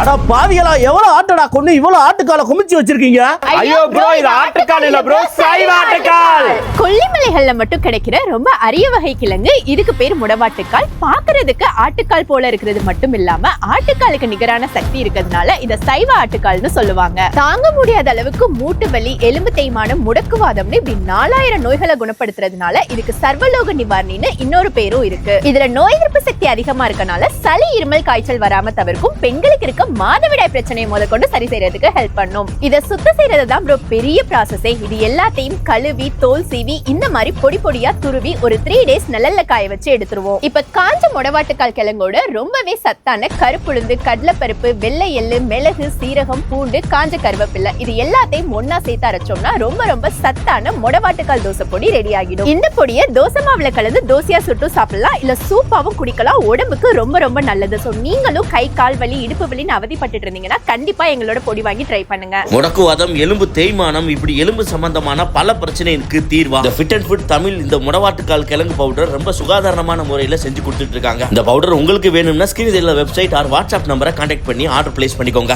அட பாவிகளா, எவ்வளவு ஆட்டடா கொண்டு இவ்வளவு ஆட்டுக்கால குமிச்சு வச்சிருக்கீங்க? ஐயோ ப்ரோ, இது ஆட்டுக்கால் இல்ல ப்ரோ, சைவ ஆட்டுக்கால். கொல்லிமலைகள்ல மட்டும் கிடைக்கிற ரொம்ப அரிய வகை கிழங்கு. இதுக்கு பேர் முடவாட்டுக்கால். பாக்குறதுக்கு ஆட்டுக்கால் போல இருக்கிறது மட்டும் இல்லாம ஆட்டுக்காலுக்கு நிகரான சக்தி இருக்கிறதுனால இத சைவ ஆட்டுக்கால்னு சொல்லுவாங்க. தாங்க முடியாத அளவுக்கு மூட்டு வலி, எலும்பு தேய்மானம், முடக்குவாதம்னு இப்படி 4000 நோய்களை குணப்படுத்துறதுனால இதுக்கு சர்வலோக நிவாரணின்னு இன்னொரு பேரும் இருக்கு. இதுல நோய் எதிர்ப்பு சக்தி அதிகமா இருக்கனால சளி, இருமல், காய்ச்சல் வராம தவிர்க்கும். பெண்களுக்கு இருக்க மாதவிடாய் பிரச்சனையை முதற்கொண்டு சரி செய்யறதுக்கு ஹெல்ப் பண்ணும். இத சுத்தம் செய்யறதுதான் ப்ரோ பெரிய ப்ராசஸே. இது எல்லாத்தையும் கழுவி, தோல் சீவி, இந்த மாதிரி பொடி பொடியா துருவி ஒரு 3 days நிழல்ல காய வச்சு எடுத்துருவோம். இப்ப காஞ்ச முடவாட்டுக்கால் கிழங்கோட ரொம்பவே சத்தான கருப்புளுந்து, கடலைப்பருப்பு, வெள்ளை எள்ளு, மிளகு, சீரகம், பூண்டு, காஞ்ச கருவேப்பிலை இது எல்லாத்தையும் ஒன்னா சேர்த்து அரைச்சோம்னா ரொம்ப ரொம்ப சத்தான முடவாட்டுக்கால் தோசை பொடி ரெடி ஆகிடும். இந்த பொடியை தோசை மாவுல கலந்து தோசையா சுட்டு சாப்பிடலாம், இல்ல சூப்பாவும் குடிக்கலாம். உடம்புக்கு ரொம்ப ரொம்ப நல்லது. சோ நீங்களும் கை, கால் வலி, இடுப்பு வலின்னு அவதிப்பட்டு இருந்தீங்கன்னா கண்டிப்பா எங்களோட பொடி வாங்கி ட்ரை பண்ணுங்க. முடக்குவாதம், எலும்பு தேய்மானம், இப்படி எலும்பு சம்பந்தமான பல பிரச்சனைக்கு தீர்வா இந்த ஃபிட் அண்ட் ஃபுட் தமிழ் இந்த முடவாட்டுக்கால் கிழங்கு பவுடர் ரொம்ப சுகாதாரமான முறையில செஞ்சு கொடுத்துட்டு இருக்காங்க. இந்த பவுடர் உங்களுக்கு வேணும்னா ஸ்கிரீன் வெப்சைட் ஆர் வாட்ஸ்அப் நம்பரை கான்டாக்ட் பண்ணி ஆர்டர் பிளேஸ் பண்ணிக்கோங்க.